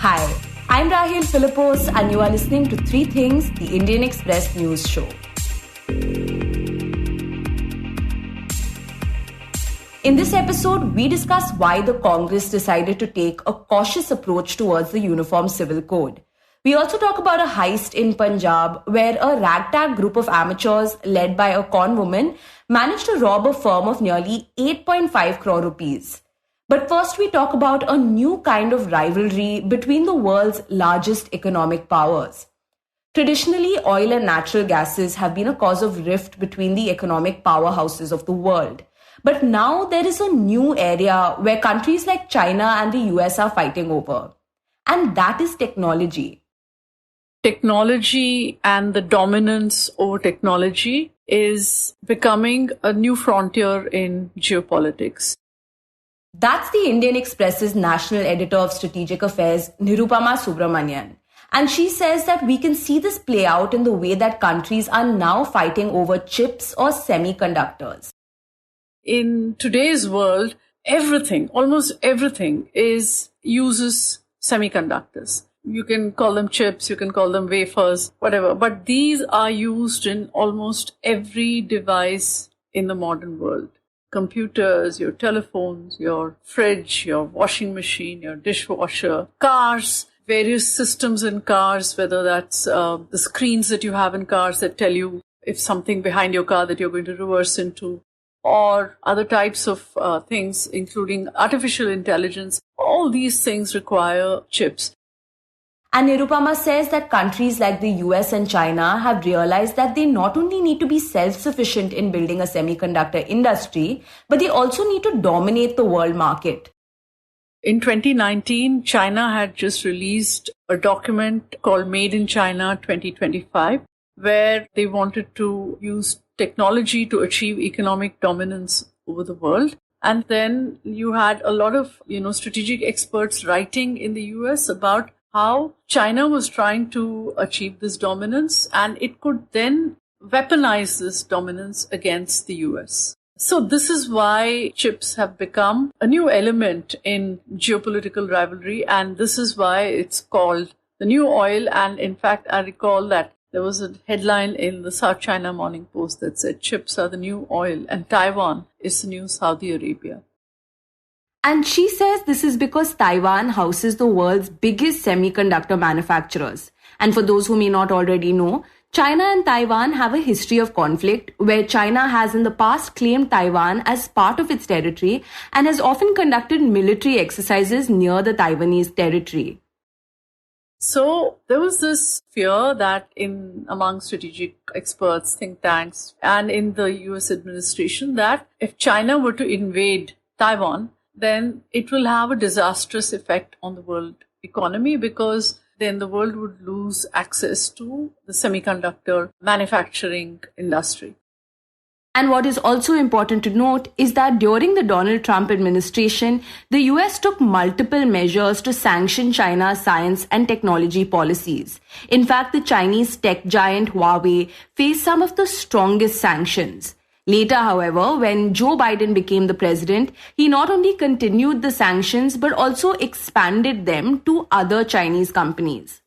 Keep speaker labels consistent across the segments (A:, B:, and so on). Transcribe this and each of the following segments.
A: Hi, I'm Rahel Philipose and you are listening to Three Things, the Indian Express news show. In this episode, we discuss why the Congress decided to take a cautious approach towards the Uniform Civil Code. We also talk about a heist in Punjab where a ragtag group of amateurs led by a con woman managed to rob a firm of nearly 8.5 crore rupees. But first we talk about a new kind of rivalry between the world's largest economic powers. Traditionally, oil and natural gases have been a cause of rift between the economic powerhouses of the world. But now there is a new area where countries like China and the US are fighting over. And that is technology.
B: Technology and the dominance over technology is becoming a new frontier in geopolitics.
A: That's the Indian Express's national editor of strategic affairs, Nirupama Subramanian. And she says that we can see this play out in the way that countries are now fighting over chips or semiconductors.
B: In today's world, almost everything uses semiconductors. You can call them chips, you can call them wafers, whatever. But these are used in almost every device in the modern world. Computers, your telephones, your fridge, your washing machine, your dishwasher, cars, various systems in cars, whether that's the screens that you have in cars that tell you if something behind your car that you're going to reverse into, or other types of things, including artificial intelligence. All these things require chips.
A: And Nirupama says that countries like the US and China have realized that they not only need to be self-sufficient in building a semiconductor industry, but they also need to dominate the world market.
B: In 2019, China had just released a document called Made in China 2025, where they wanted to use technology to achieve economic dominance over the world. And then you had a lot of, strategic experts writing in the US about how China was trying to achieve this dominance and it could then weaponize this dominance against the US. So this is why chips have become a new element in geopolitical rivalry, and this is why it's called the new oil. And in fact, I recall that there was a headline in the South China Morning Post that said chips are the new oil and Taiwan is the new Saudi Arabia.
A: And she says this is because Taiwan houses the world's biggest semiconductor manufacturers. And for those who may not already know, China and Taiwan have a history of conflict where China has in the past claimed Taiwan as part of its territory and has often conducted military exercises near the Taiwanese territory.
B: So there was this fear that among strategic experts, think tanks, and in the US administration that if China were to invade Taiwan, then it will have a disastrous effect on the world economy because then the world would lose access to the semiconductor manufacturing industry.
A: And what is also important to note is that during the Donald Trump administration, the US took multiple measures to sanction China's science and technology policies. In fact, the Chinese tech giant Huawei faced some of the strongest sanctions. Later, however, when Joe Biden became the president, he not only continued the sanctions but also expanded them to other Chinese companies.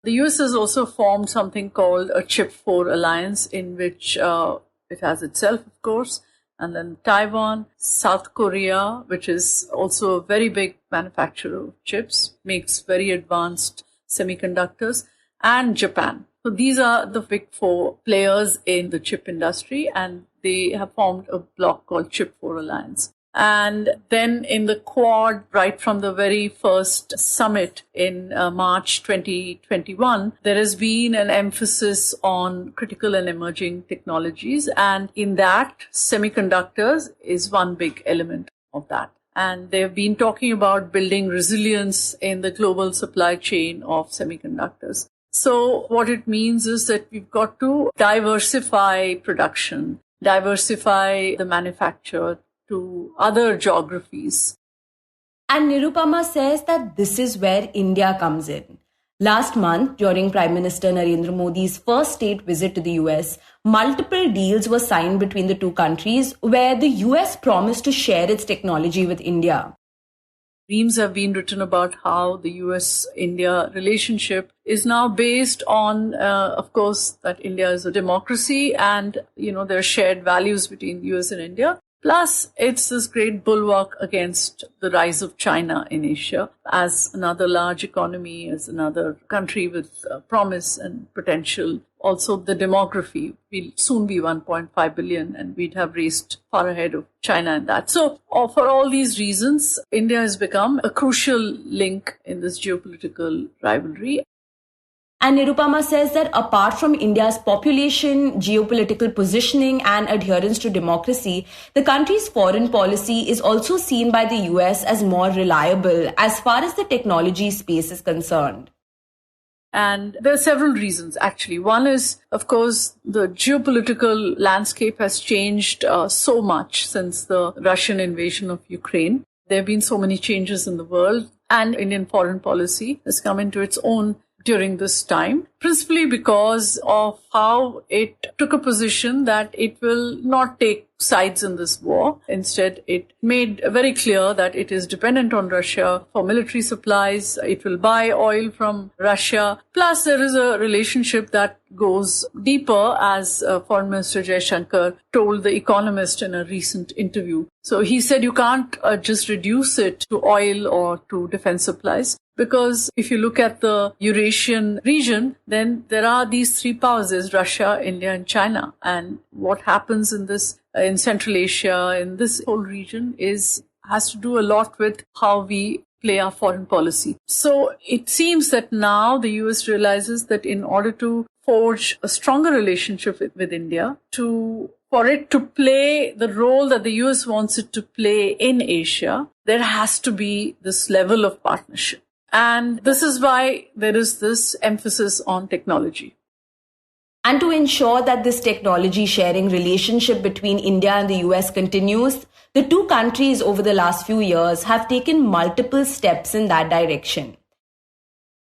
B: The US has also formed something called a Chip 4 alliance in which it has itself, of course, and then Taiwan, South Korea, which is also a very big manufacturer of chips, makes very advanced semiconductors, and Japan. So these are the big four players in the chip industry, and they have formed a bloc called Chip 4 Alliance. And then in the Quad, right from the very first summit in March 2021, there has been an emphasis on critical and emerging technologies. And in that, semiconductors is one big element of that. And they've been talking about building resilience in the global supply chain of semiconductors. So what it means is that we've got to diversify production, diversify the manufacture to other geographies.
A: And Nirupama says that this is where India comes in. Last month, during Prime Minister Narendra Modi's first state visit to the US, multiple deals were signed between the two countries where the US promised to share its technology with India.
B: Reams have been written about how the US-India relationship is now based on, of course, that India is a democracy and, there are shared values between US and India. Plus, it's this great bulwark against the rise of China in Asia as another large economy, as another country with promise and potential. Also, the demography will soon be 1.5 billion, and we'd have raced far ahead of China in that. So, for all these reasons, India has become a crucial link in this geopolitical rivalry.
A: And Nirupama says that apart from India's population, geopolitical positioning and adherence to democracy, the country's foreign policy is also seen by the US as more reliable as far as the technology space is concerned.
B: And there are several reasons, actually. One is, of course, the geopolitical landscape has changed so much since the Russian invasion of Ukraine. There have been so many changes in the world, and Indian foreign policy has come into its own during this time, principally because of how it took a position that it will not take sides in this war. Instead, it made very clear that it is dependent on Russia for military supplies. It will buy oil from Russia. Plus, there is a relationship that goes deeper, as Foreign Minister Shashank told The Economist in a recent interview. So he said you can't just reduce it to oil or to defense supplies. Because if you look at the Eurasian region, then there are these three powers, there's Russia, India, and China. And what happens in Central Asia, in this whole region, has to do a lot with how we play our foreign policy. So it seems that now the US realizes that in order to forge a stronger relationship with India, for it to play the role that the US wants it to play in Asia, there has to be this level of partnership. And this is why there is this emphasis on technology.
A: And to ensure that this technology sharing relationship between India and the US continues, the two countries over the last few years have taken multiple steps in that direction.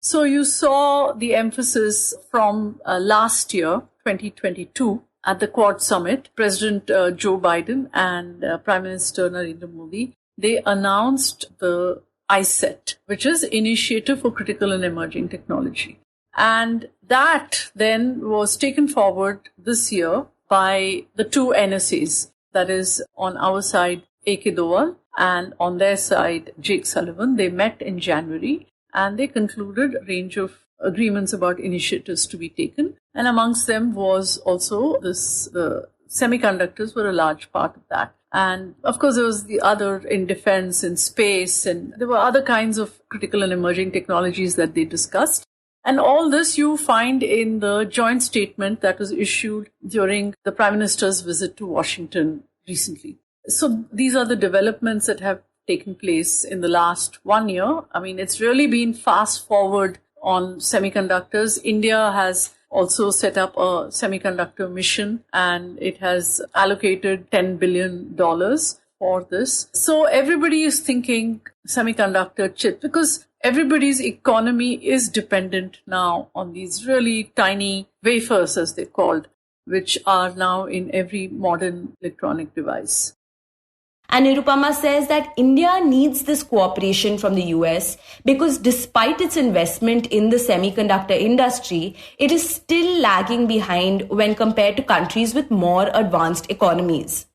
B: So you saw the emphasis from last year, 2022, at the Quad Summit. President Joe Biden and Prime Minister Narendra Modi, they announced the ISET, which is Initiative for Critical and Emerging Technology. And that then was taken forward this year by the two NSAs, that is on our side, A.K. Dowal, and on their side, Jake Sullivan. They met in January and they concluded a range of agreements about initiatives to be taken. And amongst them was also the semiconductors were a large part of that. And of course, there was the other in defense, in space, and there were other kinds of critical and emerging technologies that they discussed. And all this you find in the joint statement that was issued during the Prime Minister's visit to Washington recently. So these are the developments that have taken place in the last 1 year. I mean, it's really been fast forward on semiconductors. India has also set up a semiconductor mission and it has allocated $10 billion for this. So everybody is thinking semiconductor chip because everybody's economy is dependent now on these really tiny wafers, as they're called, which are now in every modern electronic device.
A: And Nirupama says that India needs this cooperation from the US because despite its investment in the semiconductor industry, it is still lagging behind when compared to countries with more advanced economies.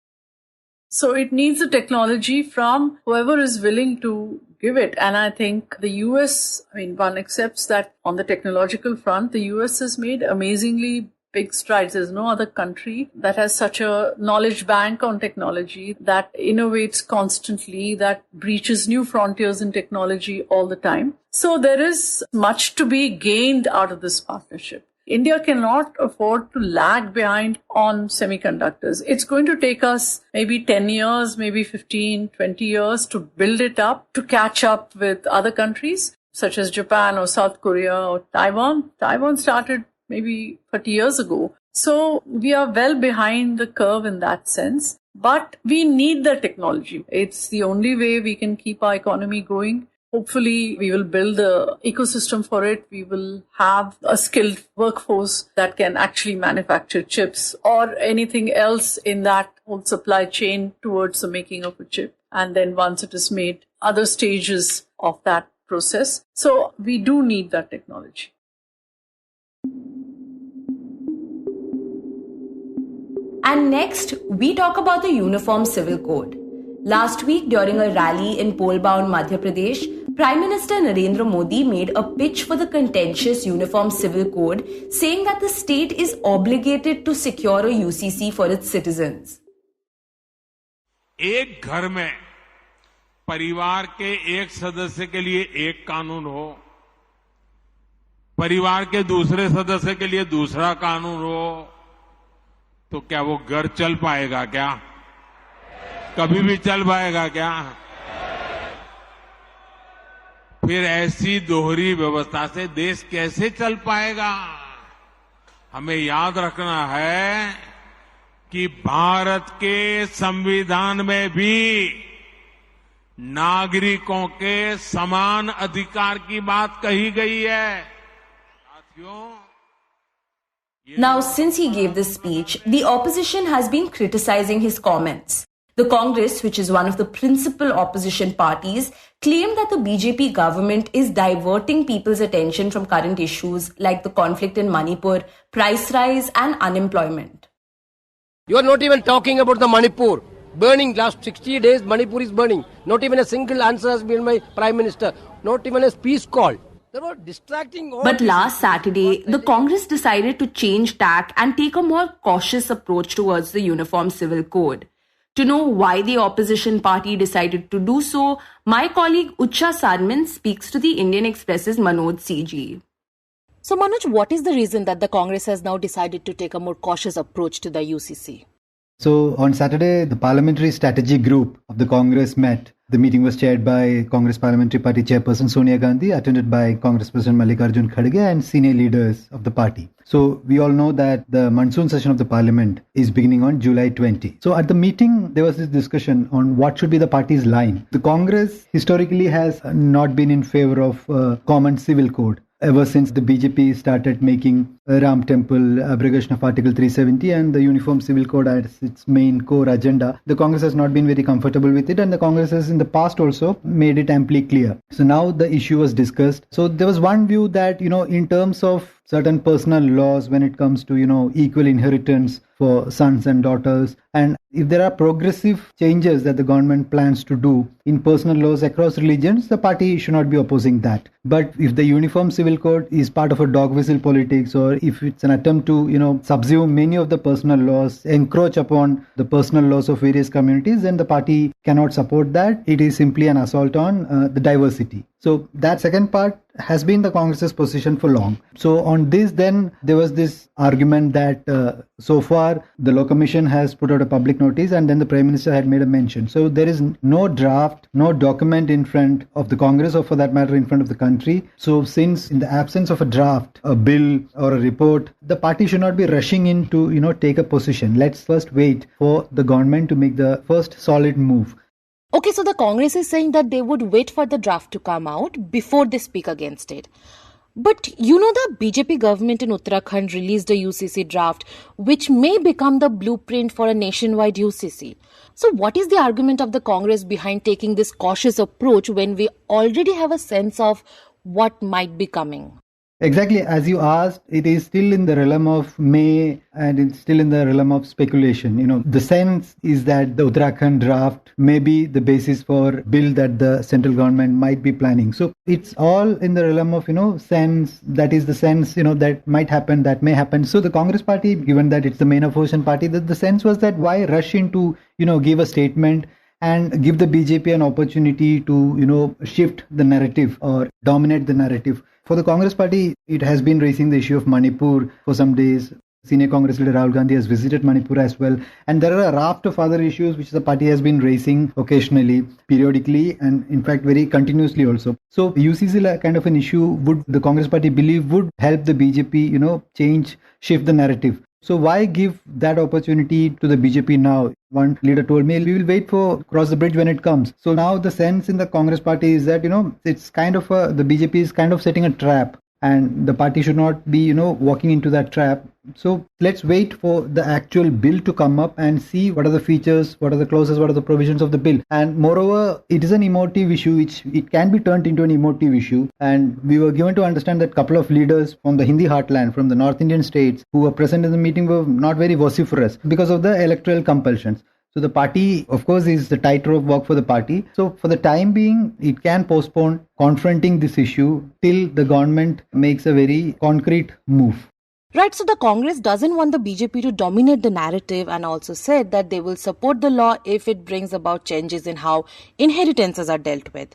B: So it needs the technology from whoever is willing to give it. And I think the US, one accepts that on the technological front, the US has made amazingly big strides. There's no other country that has such a knowledge bank on technology, that innovates constantly, that breaches new frontiers in technology all the time. So there is much to be gained out of this partnership. India cannot afford to lag behind on semiconductors. It's going to take us maybe 10 years, maybe 15, 20 years to build it up, to catch up with other countries such as Japan or South Korea or Taiwan. Taiwan started maybe 30 years ago. So we are well behind the curve in that sense. But we need the technology. It's the only way we can keep our economy going. Hopefully, we will build the ecosystem for it. We will have a skilled workforce that can actually manufacture chips or anything else in that whole supply chain towards the making of a chip. And then once it is made, other stages of that process. So we do need that technology.
A: And next, we talk about the Uniform Civil Code. Last week, during a rally in pole-bound Madhya Pradesh, Prime Minister Narendra Modi made a pitch for the contentious Uniform Civil Code, saying that the state is obligated to secure a UCC for its citizens.
C: एक घर में परिवार के एक सदस्य के लिए एक कानून हो, परिवार के दूसरे सदस्य के लिए दूसरा कानून हो, तो क्या वो घर चल पाएगा क्या? कभी भी चल पाएगा क्या? फिर ऐसी दोहरी व्यवस्था से देश कैसे चल पाएगा? हमें याद रखना है कि भारत के संविधान में भी नागरिकों के समान अधिकार की बात कही गई है। साथियों,
A: Now, since he gave this speech, the opposition has been criticizing his comments. The Congress, which is one of the principal opposition parties, claimed that the BJP government is diverting people's attention from current issues like the conflict in Manipur, price rise and unemployment.
D: You are not even talking about the Manipur. Burning last 60 days, Manipur is burning. Not even a single answer has been by Prime Minister. Not even a peace call. They were distracting all.
A: But last Saturday, the Congress decided to change tack and take a more cautious approach towards the Uniform Civil Code. To know why the opposition party decided to do so, my colleague Utsa Sarmin speaks to the Indian Express's Manoj CG.
E: So Manoj, what is the reason that the Congress has now decided to take a more cautious approach to the UCC?
F: So on Saturday, the Parliamentary Strategy Group of the Congress met. The meeting was chaired by Congress Parliamentary Party Chairperson Sonia Gandhi, attended by Congress President Mallikarjun Kharge and senior leaders of the party. So we all know that the monsoon session of the Parliament is beginning on July 20. So at the meeting, there was this discussion on what should be the party's line. The Congress historically has not been in favor of a common civil code. Ever since the BJP started making Ram Temple, abrogation of Article 370 and the Uniform Civil Code as its main core agenda, the Congress has not been very comfortable with it, and the Congress has in the past also made it amply clear. So now the issue was discussed. So there was one view that, in terms of certain personal laws when it comes to, equal inheritance for sons and daughters, and if there are progressive changes that the government plans to do in personal laws across religions, the party should not be opposing that. But if the Uniform Civil Code is part of a dog whistle politics, or if it's an attempt to, subsume many of the personal laws, encroach upon the personal laws of various communities, then the party cannot support that. It is simply an assault on the diversity. So that second part has been the Congress's position for long. So on this, then there was this argument that so far the Law Commission has put out a public notice, and then the Prime Minister had made a mention. So there is no draft, no document in front of the Congress, or for that matter in front of the country. So since in the absence of a draft, a bill or a report, the party should not be rushing in to take a position. Let's first wait for the government to make the first solid move.
E: Okay, so the Congress is saying that they would wait for the draft to come out before they speak against it. But the BJP government in Uttarakhand released a UCC draft which may become the blueprint for a nationwide UCC. So what is the argument of the Congress behind taking this cautious approach when we already have a sense of what might be coming?
F: Exactly, as you asked, it is still in the realm of may, and it's still in the realm of speculation. The sense is that the Uttarakhand draft may be the basis for bill that the central government might be planning. So it's all in the realm of, sense. That is the sense, that might happen, that may happen. So the Congress party, given that it's the main opposition party, that the sense was that why rush into, give a statement and give the BJP an opportunity to, shift the narrative or dominate the narrative. For the Congress party, it has been raising the issue of Manipur for some days. Senior Congress leader Rahel Gandhi has visited Manipur as well. And there are a raft of other issues which the party has been raising occasionally, periodically, and in fact very continuously also. So UCC kind of an issue would the Congress party believe would help the BJP, shift the narrative. So why give that opportunity to the BJP now? One leader told me, we will wait for cross the bridge when it comes. So now the sense in the Congress party is that, it's kind of the BJP is kind of setting a trap and the party should not be, walking into that trap. So let's wait for the actual bill to come up and see what are the features, what are the clauses, what are the provisions of the bill. And moreover, it is an emotive issue, which it can be turned into an emotive issue. And we were given to understand that a couple of leaders from the Hindi heartland, from the North Indian states who were present in the meeting were not very vociferous because of the electoral compulsions. So the party, of course, is the tightrope walk for the party. So for the time being, it can postpone confronting this issue till the government makes a very concrete move.
E: Right, so the Congress doesn't want the BJP to dominate the narrative and also said that they will support the law if it brings about changes in how inheritances are dealt with.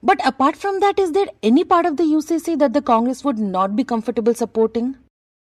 E: But apart from that, is there any part of the UCC that the Congress would not be comfortable supporting?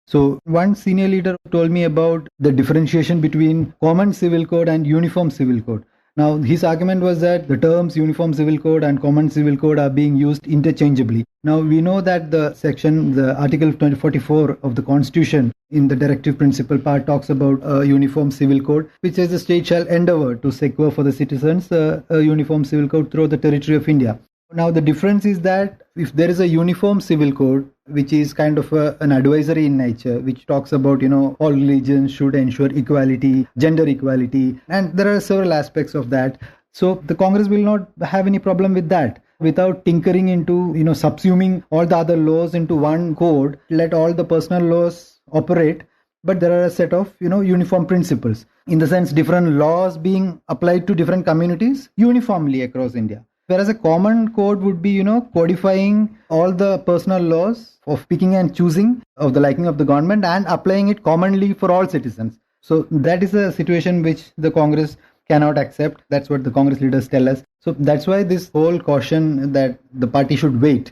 F: So one senior leader told me about the differentiation between common civil code and uniform civil code. Now, his argument was that the terms uniform civil code and common civil code are being used interchangeably. Now, we know that the Article 44 of the Constitution in the directive principle part talks about a uniform civil code, which says the state shall endeavour to secure for the citizens a uniform civil code throughout the territory of India. Now, the difference is that if there is a uniform civil code, which is kind of an advisory in nature, which talks about, all religions should ensure equality, gender equality, and there are several aspects of that. So the Congress will not have any problem with that. Without tinkering into, subsuming all the other laws into one code, let all the personal laws operate. But there are a set of, uniform principles. In the sense, different laws being applied to different communities uniformly across India. Whereas a common code would be, codifying all the personal laws of picking and choosing of the liking of the government and applying it commonly for all citizens. So that is a situation which the Congress cannot accept. That's what the Congress leaders tell us. So that's why this whole caution that the party should wait.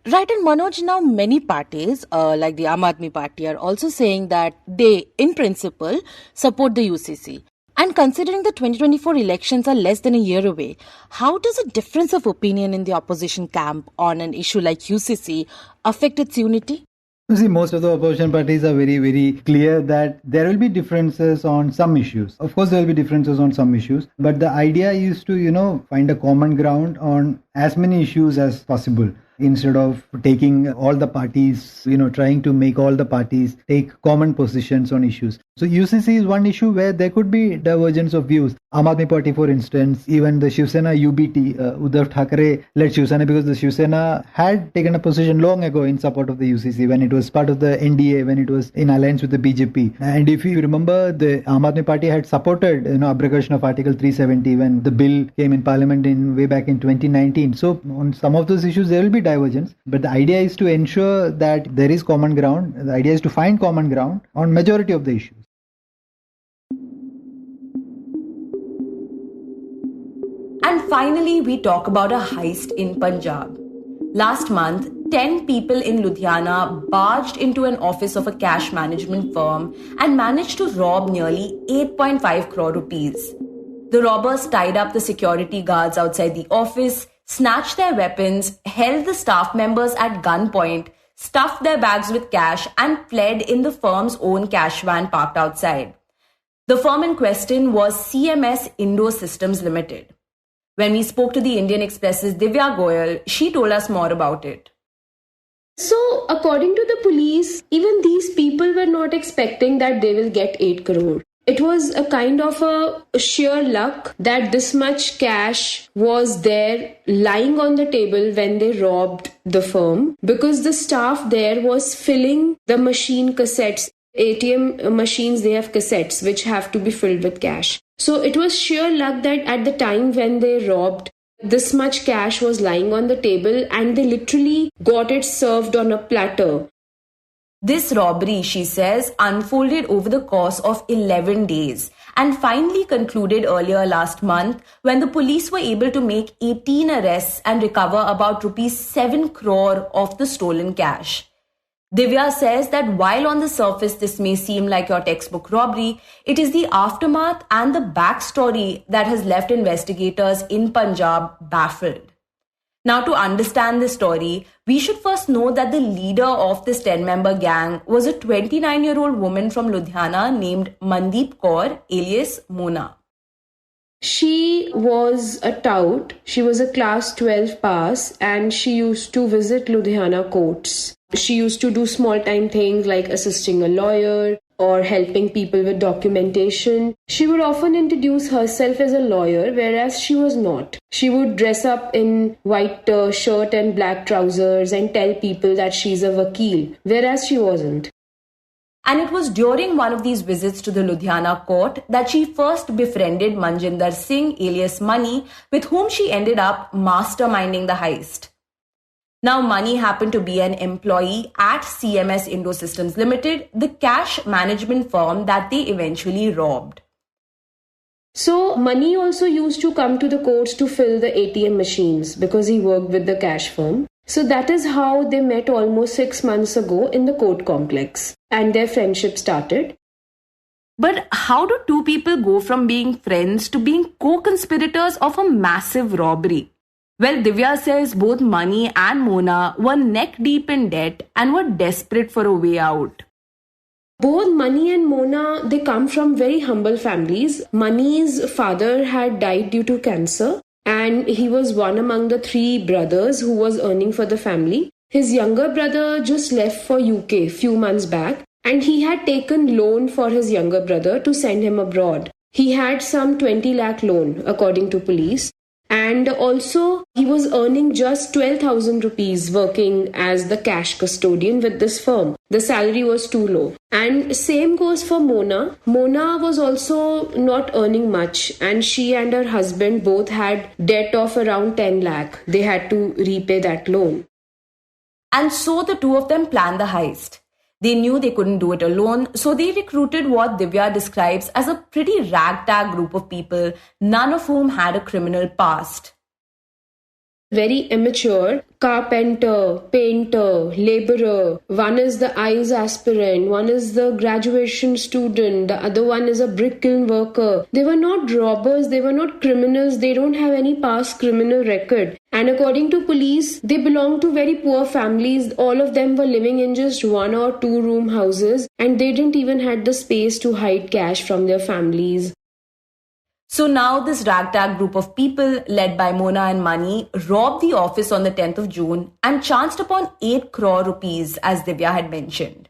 E: Right, and Manoj, now many parties like the Aam Aadmi Party are also saying that they, in principle, support the UCC. And considering the 2024 elections are less than a year away, how does a difference of opinion in the opposition camp on an issue like UCC affect its unity?
F: You see, most of the opposition parties are very, very clear that there will be differences on some issues. Of course, there will be differences on some issues. But the idea is to, find a common ground on as many issues as possible. Instead of taking all the parties, trying to make all the parties take common positions on issues. So UCC is one issue where there could be divergence of views. Aam Aadmi Party, for instance, even the Shiv Sena UBT, Uddhav Thackeray led Shiv Sena because the Shiv Sena had taken a position long ago in support of the UCC when it was part of the NDA, when it was in alliance with the BJP. And if you remember, the Aam Aadmi Party had supported, abrogation of Article 370 when the bill came in Parliament way back in 2019. So on some of those issues, there will be divergence. But the idea is to ensure that there is common ground. The idea is to find common ground on majority of the issues.
A: And finally, we talk about a heist in Punjab. Last month, 10 people in Ludhiana barged into an office of a cash management firm and managed to rob nearly 8.5 crore rupees. The robbers tied up the security guards outside the office, snatched their weapons, held the staff members at gunpoint, stuffed their bags with cash, and fled in the firm's own cash van parked outside. The firm in question was CMS Indo Systems Limited. When we spoke to the Indian Express's Divya Goyal, she told us more about it.
G: So, according to the police, even these people were not expecting that they will get 8 crore. It was a kind of a sheer luck that this much cash was there lying on the table when they robbed the firm, because the staff there was filling the machine cassettes. ATM machines, they have cassettes which have to be filled with cash. So it was sheer luck that at the time when they robbed, this much cash was lying on the table and they literally got it served on a platter.
A: This robbery, she says, unfolded over the course of 11 days and finally concluded earlier last month when the police were able to make 18 arrests and recover about rupees 7 crore of the stolen cash. Divya says that while on the surface this may seem like your textbook robbery, it is the aftermath and the backstory that has left investigators in Punjab baffled. Now, to understand this story, we should first know that the leader of this 10-member gang was a 29-year-old woman from Ludhiana named Mandeep Kaur, alias Mona.
G: She was a tout. She was a class 12 pass and she used to visit Ludhiana courts. She used to do small time things like assisting a lawyer or helping people with documentation. She would often introduce herself as a lawyer, whereas she was not. She would dress up in white shirt and black trousers and tell people that she's a vakil, whereas she wasn't.
A: And it was during one of these visits to the Ludhiana court that she first befriended Manjinder Singh, alias Money, with whom she ended up masterminding the heist. Now, Money happened to be an employee at CMS Indo Systems Limited, the cash management firm that they eventually robbed.
G: So, Money also used to come to the courts to fill the ATM machines because he worked with the cash firm. So that is how they met almost 6 months ago in the court complex and their friendship started.
A: But how do two people go from being friends to being co-conspirators of a massive robbery? Well, Divya says both Money and Mona were neck deep in debt and were desperate for a way out.
G: Both Money and Mona, they come from very humble families. Money's father had died due to cancer. And he was one among the 3 brothers who was earning for the family. His younger brother just left for UK few months back and he had taken loan for his younger brother to send him abroad. He had some 20 lakh loan according to police. And also he was earning just 12,000 rupees working as the cash custodian with this firm. The salary was too low. And same goes for Mona. Mona was also not earning much and she and her husband both had debt of around 10 lakh. They had to repay that loan.
A: And so the two of them planned the heist. They knew they couldn't do it alone, so they recruited what Divya describes as a pretty ragtag group of people, none of whom had a criminal past.
G: Very immature, carpenter, painter, laborer. One is the eyes aspirant, one is the graduation student, the other one is a brick kiln worker. They were not robbers, they were not criminals, they don't have any past criminal record. And according to police, they belong to very poor families. All of them were living in just 1 or 2 room houses and they didn't even have the space to hide cash from their families.
A: So now this ragtag group of people, led by Mona and Money, robbed the office on the 10th of June and chanced upon 8 crore rupees, as Divya had mentioned.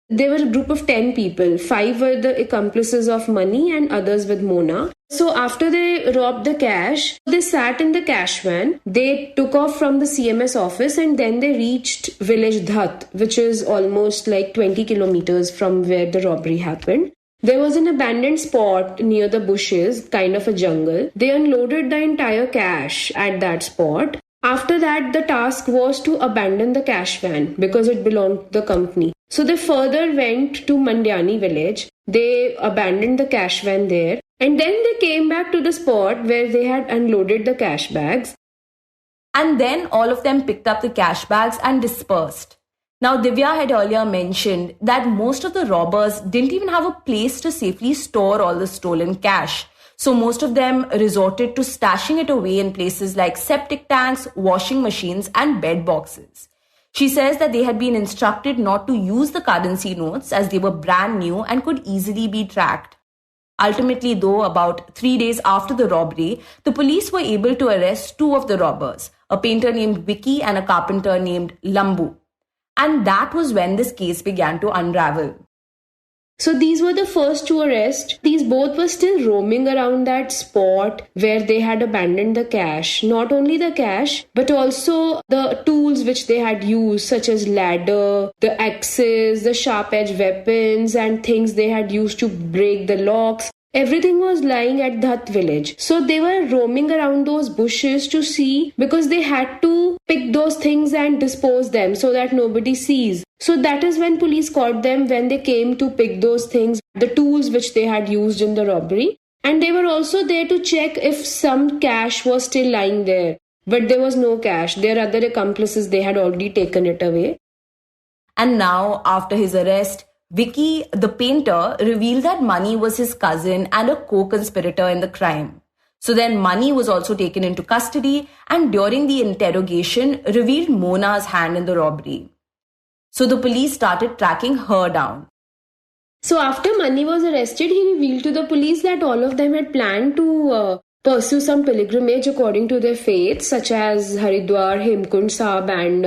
G: They were a group of 10 people. 5 were the accomplices of Money and others with Mona. So after they robbed the cash, they sat in the cash van. They took off from the CMS office and then they reached village Dhat, which is almost like 20 kilometers from where the robbery happened. There was an abandoned spot near the bushes, kind of a jungle. They unloaded the entire cash at that spot. After that, the task was to abandon the cash van because it belonged to the company. So they further went to Mandyani village. They abandoned the cash van there. And then they came back to the spot where they had unloaded the cash bags.
A: And then all of them picked up the cash bags and dispersed. Now, Divya had earlier mentioned that most of the robbers didn't even have a place to safely store all the stolen cash. So most of them resorted to stashing it away in places like septic tanks, washing machines, and bed boxes. She says that they had been instructed not to use the currency notes as they were brand new and could easily be tracked. Ultimately, though, about 3 days after the robbery, the police were able to arrest 2 of the robbers, a painter named Vicky and a carpenter named Lambu. And that was when this case began to unravel.
G: So these were the first to arrest. These both were still roaming around that spot where they had abandoned the cash. Not only the cash, but also the tools which they had used, such as ladder, the axes, the sharp-edged weapons, and things they had used to break the locks. Everything was lying at Dhat village. So they were roaming around those bushes to see, because they had to pick those things and dispose them so that nobody sees. So that is when police caught them, when they came to pick those things, the tools which they had used in the robbery. And they were also there to check if some cash was still lying there. But there was no cash. Their other accomplices, they had already taken it away.
A: And now, after his arrest, Vicky, the painter, revealed that Money was his cousin and a co-conspirator in the crime. So then Money was also taken into custody and during the interrogation revealed Mona's hand in the robbery. So the police started tracking her down.
G: So after Mani was arrested, he revealed to the police that all of them had planned to pursue some pilgrimage according to their faith, such as Haridwar, Hemkund Sahib and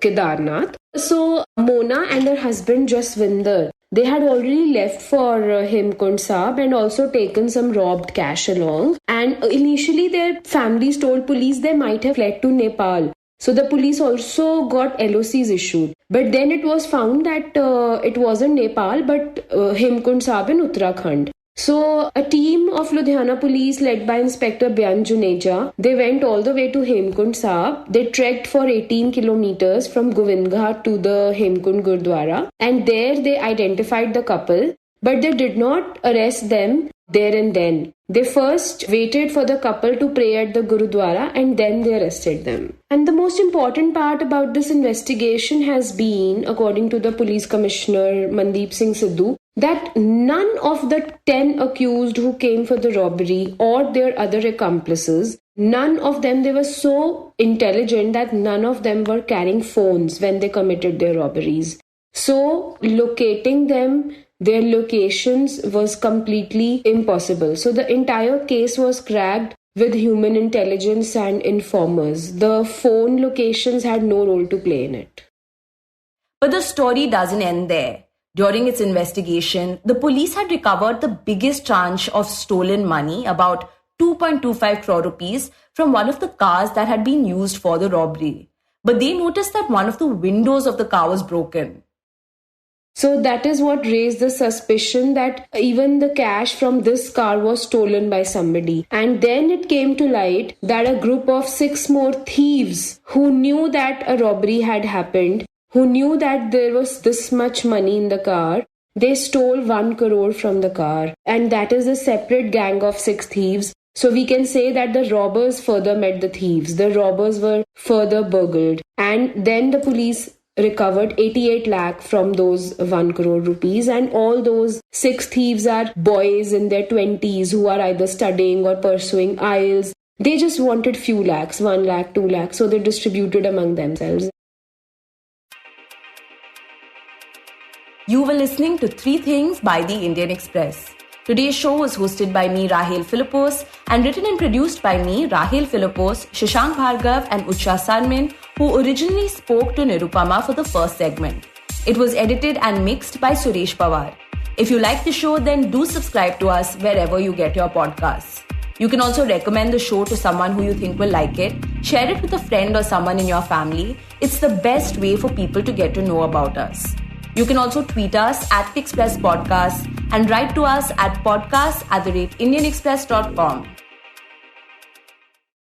G: Kedarnath. So Mona and her husband Jaswinder, they had already left for Hemkund Sahib and also taken some robbed cash along. And initially their families told police they might have fled to Nepal. So the police also got LOCs issued. But then it was found that it wasn't Nepal but Hemkund Sahib in Uttarakhand. So a team of Ludhiana police led by Inspector Byan Juneja, they went all the way to Hemkund Sahib. They trekked for 18 kilometers from Govindghat to the Hemkund Gurdwara, and there they identified the couple, but they did not arrest them there and then. They first waited for the couple to pray at the Gurudwara and then they arrested them. And the most important part about this investigation has been, according to the police commissioner Mandeep Singh Sidhu, that none of the 10 accused who came for the robbery or their other accomplices, none of them, they were so intelligent that none of them were carrying phones when they committed their robberies. So locating them, their locations was completely impossible. So the entire case was cracked with human intelligence and informers. The phone locations had no role to play in it.
A: But the story doesn't end there. During its investigation, the police had recovered the biggest tranche of stolen money, about 2.25 crore rupees, from one of the cars that had been used for the robbery. But they noticed that one of the windows of the car was broken.
G: So that is what raised the suspicion that even the cash from this car was stolen by somebody. And then it came to light that a group of 6 more thieves who knew that a robbery had happened, who knew that there was this much money in the car, they stole 1 crore from the car. And that is a separate gang of 6 thieves. So we can say that the robbers further met the thieves. The robbers were further burgled. And then the police recovered 88 lakh from those 1 crore rupees, and all those 6 thieves are boys in their 20s who are either studying or pursuing IELTS. They just wanted few lakhs, 1 lakh, 2 lakhs, so they distributed among themselves.
A: You were listening to 3 Things by the Indian Express. Today's show was hosted by me, Rahel Philipose, and written and produced by me, Rahel Philipose, Shashank Bhargava and Utsa Sarmin, who originally spoke to Nirupama for the first segment. It was edited and mixed by Suresh Pawar. If you like the show, then do subscribe to us wherever you get your podcasts. You can also recommend the show to someone who you think will like it. Share it with a friend or someone in your family. It's the best way for people to get to know about us. You can also tweet us at Express Podcast and write to us at podcast@indianexpress.com.